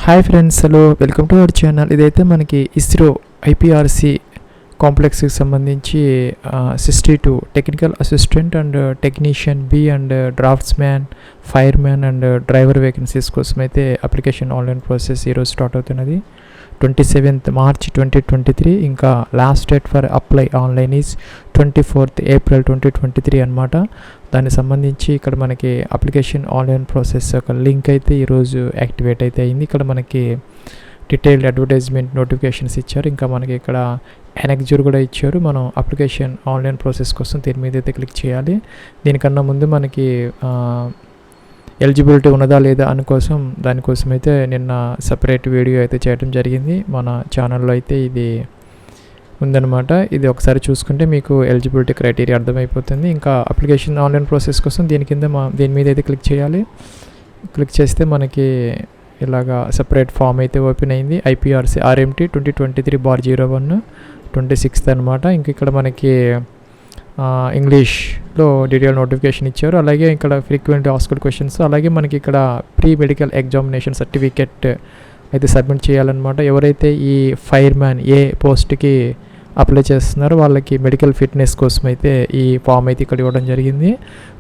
Hi friends, hello, welcome to our channel. ఇదైతే మనకి ISRO IPRC కాంప్లెక్స్కి సంబంధించి 62 technical assistant and technician B and draftsman, fireman and driver vacancies కోసం అయితే application online process ఈరోజు start అవుతున్నది. 27th March 2023. ఇంకా last date for apply online is 24th April 2023 అనమాట. దానికి సంబంధించి ఇక్కడ మనకి అప్లికేషన్ ఆన్లైన్ ప్రాసెస్ ఒక లింక్ అయితే ఈరోజు యాక్టివేట్ అయితే అయింది. ఇక్కడ మనకి డీటెయిల్డ్ అడ్వర్టైజ్మెంట్ నోటిఫికేషన్స్ ఇచ్చారు. ఇంకా మనకి ఇక్కడ ఎనెక్జర్ కూడా ఇచ్చారు. మనం అప్లికేషన్ ఆన్లైన్ ప్రాసెస్ కోసం దీని మీద అయితే క్లిక్ చేయాలి. దీనికన్నా ముందు మనకి ఎలిజిబిలిటీ ఉన్నదా లేదా దానికోసం అయితే నిన్న సపరేట్ వీడియో అయితే చేయడం జరిగింది. మన ఛానల్లో అయితే ఇది ఉందన్నమాట. ఇది ఒకసారి చూసుకుంటే మీకు ఎలిజిబిలిటీ క్రైటీరియా అర్థమైపోతుంది. ఇంకా అప్లికేషన్ ఆన్లైన్ ప్రాసెస్ కోసం దీని మీద అయితే క్లిక్ చేయాలి. క్లిక్ చేస్తే మనకి ఇలాగా సపరేట్ ఫామ్ అయితే ఓపెన్ అయింది. ఐపీఆర్సి RMT 2023/01 26th అనమాట. ఇంక ఇక్కడ మనకి ఇంగ్లీష్లో డీటెయిల్ నోటిఫికేషన్ ఇచ్చారు. అలాగే ఇక్కడ ఫ్రీక్వెంట్ ఆస్క్డ్ క్వశ్చన్స్, అలాగే మనకి ఇక్కడ ప్రీ మెడికల్ ఎగ్జామినేషన్ సర్టిఫికెట్ అయితే సబ్మిట్ చేయాలన్నమాట. ఎవరైతే ఈ ఫైర్మ్యాన్ ఏ పోస్ట్కి అప్లై చేస్తున్నారో వాళ్ళకి మెడికల్ ఫిట్నెస్ కోసం అయితే ఈ ఫామ్ అయితే ఇక్కడ ఇవ్వడం జరిగింది.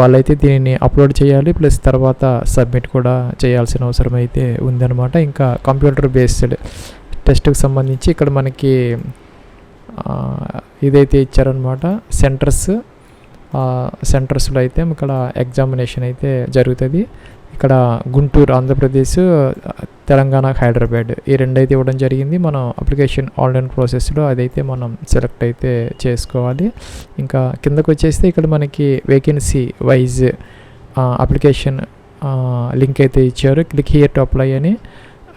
వాళ్ళైతే దీనిని అప్లోడ్ చేయాలి, ప్లస్ తర్వాత సబ్మిట్ కూడా చేయాల్సిన అవసరం అయితే ఉందన్నమాట. ఇంకా కంప్యూటర్ బేస్డ్ టెస్ట్కి సంబంధించి ఇక్కడ మనకి ఇదైతే ఇచ్చారనమాట. సెంటర్స్లో అయితే ఇక్కడ ఎగ్జామినేషన్ అయితే జరుగుతుంది. ఇక్కడ గుంటూరు ఆంధ్రప్రదేశ్, తెలంగాణ హైదరాబాద్ ఈ రెండు అయితే ఇవ్వడం జరిగింది. మనం అప్లికేషన్ ఆన్లైన్ ప్రాసెస్లో అదైతే మనం సెలెక్ట్ అయితే చేసుకోవాలి. ఇంకా కిందకు వచ్చేస్తే ఇక్కడ మనకి వేకెన్సీ వైజ్ అప్లికేషన్ లింక్ అయితే ఇచ్చారు. క్లిక్ హియర్ టు అప్లై అని.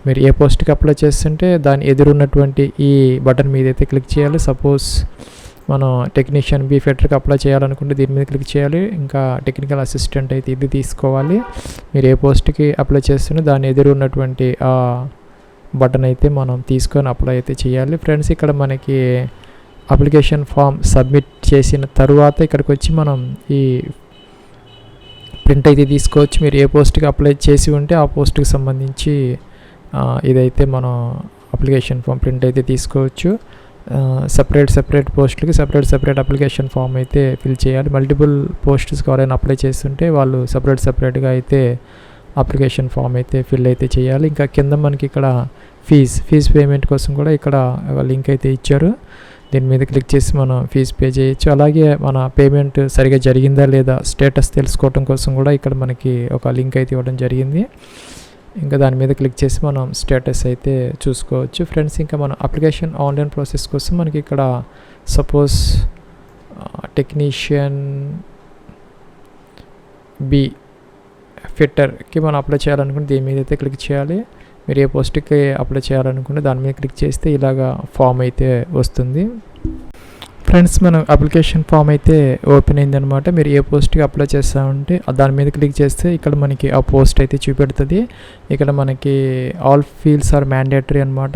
మీరు ఏ పోస్ట్కి అప్లై చేస్తుంటే దాని ఎదురున్నటువంటి ఈ బటన్ మీద అయితే క్లిక్ చేయాలి. సపోజ్ మనం టెక్నీషియన్ బి ఫెటర్కి అప్లై చేయాలనుకుంటే దీని మీద క్లిక్ చేయాలి. ఇంకా టెక్నికల్ అసిస్టెంట్ అయితే ఇది తీసుకోవాలి. మీరు ఏ పోస్ట్కి అప్లై చేస్తుంటే దాని ఎదురు ఉన్నటువంటి ఆ బటన్ అయితే మనం తీసుకొని అప్లై అయితే చేయాలి. ఫ్రెండ్స్, ఇక్కడ మనకి అప్లికేషన్ ఫామ్ సబ్మిట్ చేసిన తర్వాత ఇక్కడికి వచ్చి మనం ఈ ప్రింట్ అయితే తీసుకోవచ్చు. మీరు ఏ పోస్ట్కి అప్లై చేసి ఉంటే ఆ పోస్ట్కి సంబంధించి ఇదైతే మనం అప్లికేషన్ ఫామ్ ప్రింట్ అయితే తీసుకోవచ్చు. సపరేట్ పోస్టులకి సపరేట్ అప్లికేషన్ ఫామ్ అయితే ఫిల్ చేయాలి. మల్టిపుల్ పోస్ట్స్కి ఎవరైనా అప్లై చేస్తుంటే వాళ్ళు సపరేట్గా అయితే అప్లికేషన్ ఫామ్ అయితే ఫిల్ అయితే చేయాలి. ఇంకా కింద మనకి ఇక్కడ ఫీజ్ పేమెంట్ కోసం కూడా ఇక్కడ లింక్ అయితే ఇచ్చారు. దీని మీద క్లిక్ చేసి మనం ఫీజు పే చేయొచ్చు. అలాగే మన పేమెంట్ సరిగా జరిగిందా లేదా స్టేటస్ తెలుసుకోవడం కోసం కూడా ఇక్కడ మనకి ఒక లింక్ అయితే ఇవ్వడం జరిగింది. ఇంకా దాని మీద క్లిక్ చేసి మనం స్టేటస్ అయితే చూసుకోవచ్చు. ఫ్రెండ్స్, ఇంకా మన అప్లికేషన్ ఆన్లైన్ ప్రాసెస్ కోసం మనకి ఇక్కడ సపోజ్ టెక్నీషియన్ బి ఫిట్టర్కి మనం అప్లై చేయాలనుకుంటే దీని మీద అయితే క్లిక్ చేయాలి. మీరు ఏ పోస్ట్కి అప్లై చేయాలనుకుంటే దాని మీద క్లిక్ చేస్తే ఇలాగా ఫామ్ అయితే వస్తుంది. ఫ్రెండ్స్, మనం అప్లికేషన్ ఫామ్ అయితే ఓపెన్ అయిందనమాట. మీరు ఏ పోస్ట్కి అప్లై చేస్తామంటే దాని మీద క్లిక్ చేస్తే ఇక్కడ మనకి ఆ పోస్ట్ అయితే చూపెడుతుంది. ఇక్కడ మనకి ఆల్ ఫీల్డ్స్ ఆర్ మ్యాండేటరీ అనమాట.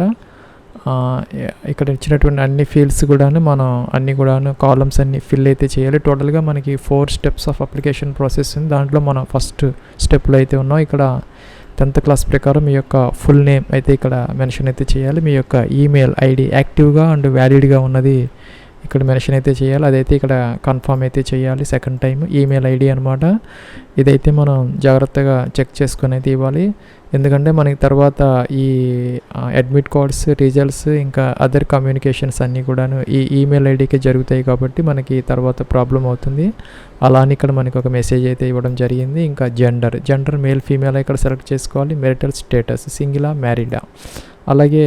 ఇక్కడ ఇచ్చినటువంటి అన్ని ఫీల్డ్స్ కూడాను కాలమ్స్ అన్ని ఫిల్ అయితే చేయాలి. టోటల్గా మనకి 4 steps ఆఫ్ అప్లికేషన్ ప్రాసెస్ ఉంది. దాంట్లో మనం ఫస్ట్ స్టెప్లో అయితే ఉన్నాం. ఇక్కడ 10th క్లాస్ ప్రకారం మీ యొక్క ఫుల్ నేమ్ అయితే ఇక్కడ మెన్షన్ అయితే చేయాలి. మీ యొక్క ఈమెయిల్ ఐడి యాక్టివ్గా అండ్ వ్యాలిడ్గా ఉన్నది ఇక్కడ మెన్షన్ అయితే చేయాలి. అదైతే ఇక్కడ కన్ఫర్మ్ అయితే చేయాలి. సెకండ్ టైం ఈమెయిల్ ఐడి అనమాట. ఇదైతే మనం జాగ్రత్తగా చెక్ చేసుకొని అయితే ఇవ్వాలి. ఎందుకంటే మనకి తర్వాత ఈ అడ్మిట్ కార్డ్స్, రిజల్ట్స్, ఇంకా అదర్ కమ్యూనికేషన్స్ అన్నీ కూడాను ఈ ఈమెయిల్ ఐడికే జరుగుతాయి కాబట్టి మనకి తర్వాత ప్రాబ్లం అవుతుంది. అలా అని ఇక్కడ మనకి ఒక మెసేజ్ అయితే ఇవ్వడం జరిగింది. ఇంకా జెండర్ మేల్ ఫీమేల్ ఇక్కడ సెలెక్ట్ చేసుకోవాలి. మెరిటల్ స్టేటస్ సింగిలా మ్యారీడా, అలాగే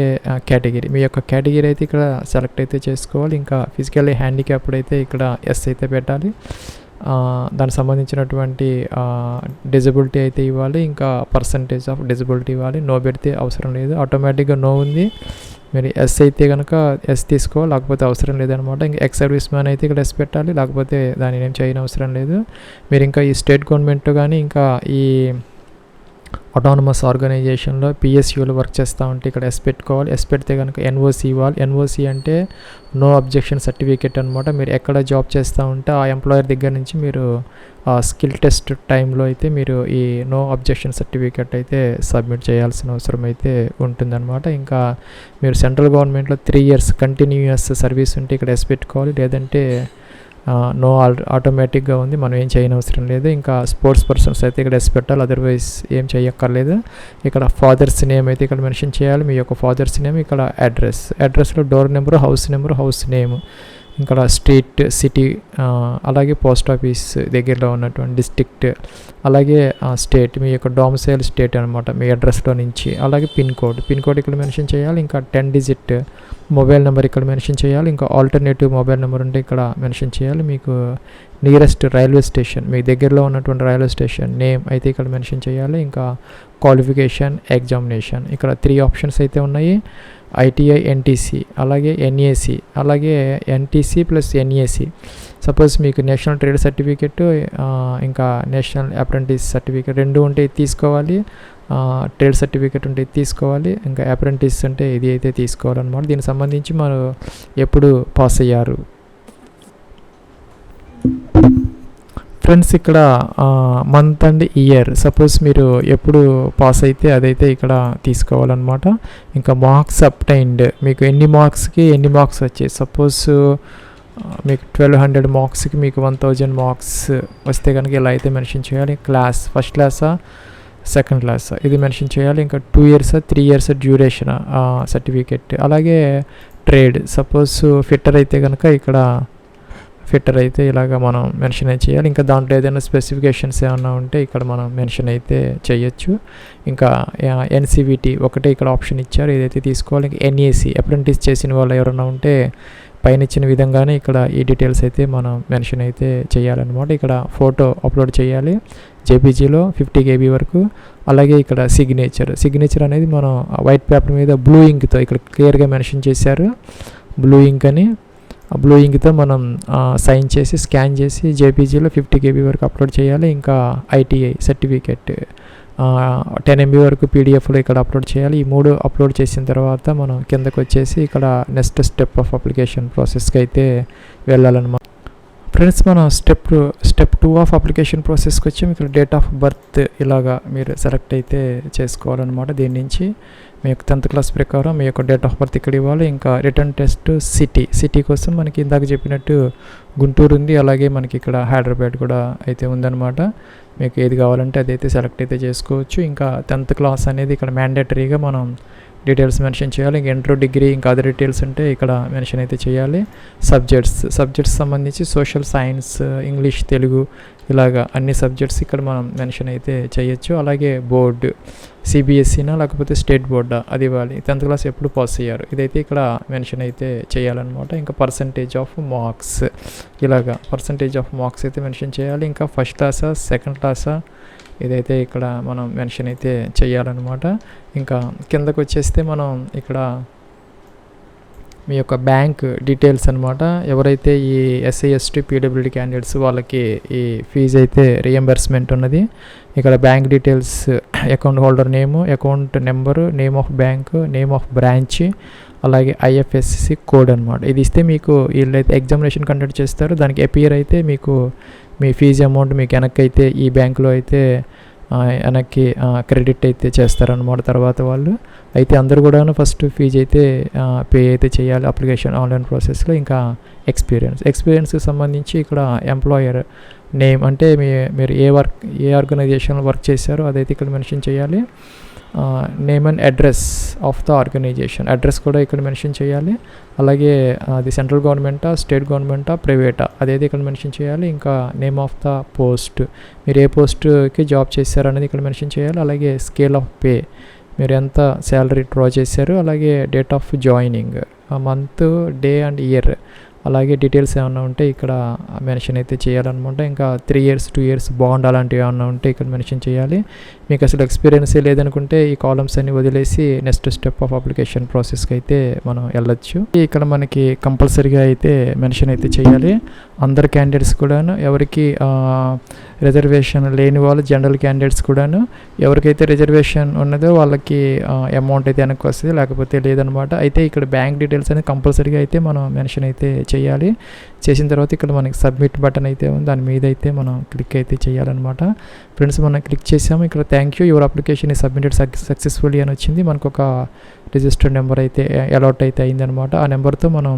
కేటగిరీ, మీ యొక్క కేటగిరీ అయితే ఇక్కడ సెలెక్ట్ అయితే చేసుకోవాలి. ఇంకా ఫిజికల్లీ హ్యాండిక్యాప్డ్ అయితే ఇక్కడ ఎస్ అయితే పెట్టాలి. దానికి సంబంధించినటువంటి డిజబిలిటీ అయితే ఇవ్వాలి. ఇంకా పర్సంటేజ్ ఆఫ్ డిజబిలిటీ ఇవ్వాలి. నో పెడితే అవసరం లేదు, ఆటోమేటిక్గా నో ఉంది. మీరు ఎస్ అయితే కనుక ఎస్ తీసుకోవాలి, లేకపోతే అవసరం లేదనమాట. ఇంకా ఎక్స్ సర్వీస్ మ్యాన్ అయితే ఇక్కడ ఎస్ పెట్టాలి, లేకపోతే దాన్ని ఏం చేయని అవసరం లేదు. మీరు ఇంకా ఈ స్టేట్ గవర్నమెంట్ కానీ ఇంకా ఈ ఆటోనమస్ ఆర్గనైజేషన్లో పిఎస్యూలో వర్క్ చేస్తూ ఉంటే ఇక్కడ ఎస్ పెట్టుకోవాలి. ఎస్ పెడితే కనుక ఎన్ఓసి ఇవ్వాలి. ఎన్ఓసి అంటే నో అబ్జెక్షన్ సర్టిఫికేట్ అనమాట. మీరు ఎక్కడ జాబ్ చేస్తూ ఉంటే ఆ ఎంప్లాయర్ దగ్గర నుంచి మీరు స్కిల్ టెస్ట్ టైంలో అయితే మీరు ఈ నో అబ్జెక్షన్ సర్టిఫికేట్ అయితే సబ్మిట్ చేయాల్సిన అవసరం అయితే ఉంటుందన్నమాట. ఇంకా మీరు సెంట్రల్ గవర్నమెంట్లో 3 years కంటిన్యూయస్ సర్వీస్ ఉంటే ఇక్కడ ఎస్ పెట్టుకోవాలి. లేదంటే నో ఆటోమేటిక్గా ఉంది, మనం ఏం చేయనవసరం లేదు. ఇంకా స్పోర్ట్స్ పర్సన్స్ అయితే ఇక్కడ ఎస్ పెట్టాలి, అదర్వైజ్ ఏం చేయక్కర్లేదు. ఇక్కడ ఫాదర్స్ నేమ్ అయితే ఇక్కడ మెన్షన్ చేయాలి, మీ యొక్క ఫాదర్స్ నేమ్. ఇక్కడ అడ్రస్లో door number, house number, house name, ఇక్కడ స్ట్రీట్, సిటీ, అలాగే పోస్ట్ ఆఫీస్ దగ్గరలో ఉన్నటువంటి డిస్ట్రిక్ట్, అలాగే స్టేట్, మీ యొక్క డొమిసైల్ స్టేట్ అనమాట మీ అడ్రస్లో నుంచి. అలాగే పిన్ కోడ్ ఇక్కడ మెన్షన్ చేయాలి. ఇంకా 10 digit మొబైల్ నెంబర్ ఇక్కడ మెన్షన్ చేయాలి. ఇంకా ఆల్టర్నేటివ్ మొబైల్ నెంబర్ ఉంటే ఇక్కడ మెన్షన్ చేయాలి. మీకు నియరెస్ట్ రైల్వే స్టేషన్, మీ దగ్గరలో ఉన్నటువంటి రైల్వే స్టేషన్ నేమ్ అయితే ఇక్కడ మెన్షన్ చేయాలి. ఇంకా క్వాలిఫికేషన్, ఎగ్జామినేషన్, ఇక్కడ 3 options అయితే ఉన్నాయి. ఐటీఐ, ఎన్టీసీ, అలాగే ఎన్ఏసి, అలాగే ఎన్టీసీ ప్లస్ ఎన్ఏసి. సపోజ్ మీకు నేషనల్ ట్రేడ్ సర్టిఫికెట్, ఇంకా నేషనల్ అప్రెంటిస్ సర్టిఫికెట్ 2 ఉంటే తీసుకోవాలి. ట్రేడ్ సర్టిఫికెట్ ఉంటే తీసుకోవాలి. ఇంకా అప్రెంటిస్ అంటే ఇది అయితే తీసుకోవాలన్నమాట. దీనికి సంబంధించి మనం ఎప్పుడు పాస్ అయ్యారు. ఫ్రెండ్స్ ఇక్కడ మంత్ అండ్ ఇయర్, సపోజ్ మీరు ఎప్పుడు పాస్ అయితే అదైతే ఇక్కడ తీసుకోవాలన్నమాట. ఇంకా మార్క్స్ అప్టైన్డ్, మీకు ఎన్ని మార్క్స్ వచ్చాయి. సపోజ్ మీకు 1200 మార్క్స్కి మీకు 1000 మార్క్స్ వస్తే కనుక ఇలా అయితే మెన్షన్ చేయాలి. క్లాస్, ఫస్ట్ క్లాసా సెకండ్ క్లాసా ఇది మెన్షన్ చేయాలి. ఇంకా 2 years 3 years డ్యూరేషన్ సర్టిఫికెట్. అలాగే ట్రేడ్, సపోజ్ ఫిట్టర్ అయితే కనుక ఇక్కడ ఫిట్టర్ అయితే ఇలాగ మనం మెన్షన్ అయితే చేయాలి. ఇంకా దాంట్లో ఏదైనా స్పెసిఫికేషన్స్ ఏమన్నా ఉంటే ఇక్కడ మనం మెన్షన్ అయితే చేయొచ్చు. ఇంకా ఎన్సీవీటీ ఒకటే ఇక్కడ ఆప్షన్ ఇచ్చారు, ఏదైతే తీసుకోవాలి. ఇంకా ఎన్ఏసి అప్రెంటిస్ చేసిన వాళ్ళు ఎవరైనా ఉంటే పైన ఇచ్చిన విధంగానే ఇక్కడ ఈ డీటెయిల్స్ అయితే మనం మెన్షన్ అయితే చేయాలన్నమాట. ఇక్కడ ఫోటో అప్లోడ్ చేయాలి జేపీజీలో 50 KB వరకు. అలాగే ఇక్కడ సిగ్నేచర్ అనేది మనం వైట్ పేపర్ మీద బ్లూ ఇంక్తో ఇక్కడ క్లియర్గా మెన్షన్ చేశారు, బ్లూ ఇంక్ అని. బ్లూ ఇంక్తో మనం సైన్ చేసి స్కాన్ చేసి జేపీజీలో 50 KB వరకు అప్లోడ్ చేయాలి. ఇంకా ఐటీఐ సర్టిఫికెట్ 10 MB వరకు పీడిఎఫ్లో ఇక్కడ అప్లోడ్ చేయాలి. ఈ 3 అప్లోడ్ చేసిన తర్వాత మనం కిందకు వచ్చేసి ఇక్కడ నెక్స్ట్ స్టెప్ ఆఫ్ అప్లికేషన్ ప్రాసెస్కి అయితే వెళ్ళాలన్నమాట. ఫ్రెండ్స్ మనం స్టెప్ 2 ఆఫ్ అప్లికేషన్ ప్రాసెస్కి వచ్చి ఇక్కడ డేట్ ఆఫ్ బర్త్ ఇలాగా మీరు సెలెక్ట్ అయితే చేసుకోవాలన్నమాట. దీని నుంచి మీ యొక్క 10th class ప్రకారం మీ యొక్క డేట్ ఆఫ్ బర్త్ ఇక్కడ ఇవ్వాలి. ఇంకా రిటర్న్ టెస్ట్ సిటీ కోసం మనకి ఇందాక చెప్పినట్టు గుంటూరు ఉంది, అలాగే మనకి ఇక్కడ హైదరాబాద్ కూడా అయితే ఉందన్నమాట. మీకు ఏది కావాలంటే అదైతే సెలెక్ట్ అయితే చేసుకోవచ్చు. ఇంకా 10th class అనేది ఇక్కడ మ్యాండేటరీగా మనం డీటెయిల్స్ మెన్షన్ చేయాలి. ఇంకా ఇంటర్, డిగ్రీ, ఇంకా అదర్ డీటెయిల్స్ ఉంటే ఇక్కడ మెన్షన్ అయితే చేయాలి. సబ్జెక్ట్స్ సంబంధించి సోషల్, సైన్స్, ఇంగ్లీష్, తెలుగు ఇలాగా అన్ని సబ్జెక్ట్స్ ఇక్కడ మనం మెన్షన్ అయితే చేయొచ్చు. అలాగే బోర్డు సిబిఎస్ఈనా లేకపోతే స్టేట్ బోర్డా అది ఇవ్వాలి. 10th class ఎప్పుడు పాస్ అయ్యారు ఇదైతే ఇక్కడ మెన్షన్ అయితే చేయాలన్నమాట. ఇంకా పర్సంటేజ్ ఆఫ్ మార్క్స్ ఇలాగా పర్సంటేజ్ ఆఫ్ మార్క్స్ అయితే మెన్షన్ చేయాలి. ఇంకా ఫస్ట్ క్లాసా సెకండ్ క్లాసా ఇదైతే ఇక్కడ మనం మెన్షన్ అయితే చేయాలన్నమాట. ఇంకా కిందకు వచ్చేస్తే మనం ఇక్కడ మీ యొక్క బ్యాంక్ డీటెయిల్స్ అనమాట. ఎవరైతే ఈ ఎస్సీ ఎస్టీ పీడబ్ల్యూడీ క్యాండిడేట్స్ వాళ్ళకి ఈ ఫీజు అయితే రియంబర్స్మెంట్ ఉన్నది. ఇక్కడ bank details, account holder name, account number, name of bank, name of branch, అలాగే ఐఎఫ్ఎస్సి కోడ్ అనమాట. ఇది ఇస్తే మీకు వీళ్ళైతే ఎగ్జామినేషన్ కండక్ట్ చేస్తారు, దానికి అపియర్ అయితే మీకు మీ ఫీజు అమౌంట్ మీకు వెనక్కి అయితే ఈ బ్యాంకులో అయితే వెనక్కి క్రెడిట్ అయితే చేస్తారనమాట తర్వాత వాళ్ళు. అయితే అందరూ కూడా ఫస్ట్ ఫీజు అయితే పే అయితే చేయాలి అప్లికేషన్ ఆన్లైన్ ప్రాసెస్లో. ఇంకా ఎక్స్పీరియన్స్కి సంబంధించి ఇక్కడ ఎంప్లాయర్ నేమ్ అంటే మీరు ఏ ఆర్గనైజేషన్లో వర్క్ చేశారో అదైతే ఇక్కడ మెన్షన్ చేయాలి. Name and address of the organisation address కూడా ఇక్కడ మెన్షన్ చేయాలి. అలాగే అది సెంట్రల్ గవర్నమెంటా, స్టేట్ గవర్నమెంటా, ప్రైవేటా అదైతే ఇక్కడ మెన్షన్ చేయాలి. ఇంకా నేమ్ ఆఫ్ ద పోస్ట్, మీరు ఏ పోస్ట్కి జాబ్ చేశారు అనేది ఇక్కడ మెన్షన్ చేయాలి. అలాగే స్కేల్ ఆఫ్ పే, మీరు ఎంత శాలరీ డ్రా చేశారు, అలాగే date of joining, month, day and year, అలాగే డీటెయిల్స్ ఏమన్నా ఉంటే ఇక్కడ మెన్షన్ అయితే చేయాలన్నమాట. ఇంకా 3 years 2 years బాండ్ అలాంటివి ఏమన్నా ఉంటే ఇక్కడ మెన్షన్ చేయాలి. మీకు అసలు ఎక్స్పీరియన్సే లేదనుకుంటే ఈ కాలమ్స్ అన్ని వదిలేసి నెక్స్ట్ స్టెప్ ఆఫ్ అప్లికేషన్ ప్రాసెస్కి అయితే మనం వెళ్ళొచ్చు. ఇక్కడ మనకి కంపల్సరీగా అయితే మెన్షన్ అయితే చేయాలి. అందరు క్యాండిడేట్స్ కూడాను, ఎవరికి రిజర్వేషన్ లేని వాళ్ళు జనరల్ క్యాండిడేట్స్ కూడాను, ఎవరికైతే రిజర్వేషన్ ఉన్నదో వాళ్ళకి అమౌంట్ అయితే వెనక్కి వస్తుంది, లేకపోతే లేదనమాట. అయితే ఇక్కడ బ్యాంక్ డీటెయిల్స్ అనేది కంపల్సరీగా అయితే మనం మెన్షన్ అయితే చేయాలి. చేసిన తర్వాత ఇక్కడ మనకి సబ్మిట్ బటన్ అయితే ఉంది, దాని మీద అయితే మనం క్లిక్ అయితే చేయాలన్నమాట. ఫ్రెండ్స్ మనం క్లిక్ చేసాము. ఇక్కడ థ్యాంక్ యూ, యువర్ అప్లికేషన్ ఈ సబ్మిటెడ్ సక్సెస్ఫుల్లీ అని వచ్చింది. మనకు ఒక రిజిస్టర్డ్ నెంబర్ అయితే అలాట్ అయితే అయిందనమాట. ఆ నెంబర్తో మనం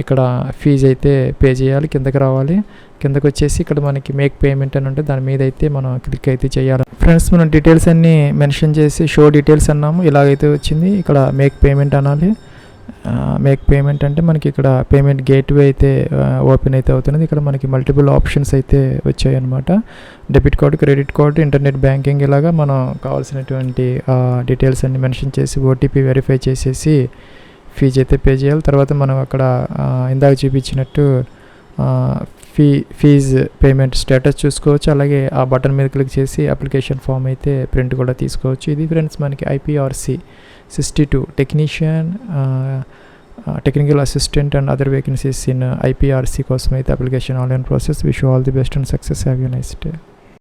ఇక్కడ ఫీజు అయితే పే చేయాలి. కిందకి రావాలి, కిందకి వచ్చేసి ఇక్కడ మనకి మేక్ పేమెంట్ అని ఉంటే దాని మీద అయితే మనం క్లిక్ అయితే చేయాలి. ఫ్రెండ్స్ మనం డీటెయిల్స్ అన్నీ మెన్షన్ చేసి షో డీటెయిల్స్ అన్నాము, ఇలాగైతే వచ్చింది. ఇక్కడ మేక్ పేమెంట్ అనాలి. మేక్ పేమెంట్ అంటే మనకి ఇక్కడ పేమెంట్ గేట్వే అయితే ఓపెన్ అయితే అవుతున్నది. ఇక్కడ మనకి మల్టిపుల్ ఆప్షన్స్ అయితే వచ్చాయి అన్నమాట. Debit card, credit card, internet banking, ఇలాగా మనం కావాల్సినటువంటి డీటెయిల్స్ అన్ని మెన్షన్ చేసి ఓటీపీ వెరిఫై చేసేసి ఫీజు అయితే పే చేయాలి. తర్వాత మనం అక్కడ ఇందాక చూపించినట్టు ఫీజు పేమెంట్ స్టేటస్ చూసుకోవచ్చు. అలాగే ఆ బటన్ మీద క్లిక్ చేసి అప్లికేషన్ ఫామ్ అయితే ప్రింట్ కూడా తీసుకోవచ్చు. ఇది ఫ్రెండ్స్ మనకి IPRC 62 technician, technical assistant and other vacancies in IPRC కోసం అయితే application online process. Wish you all the best and success. Have you nice day.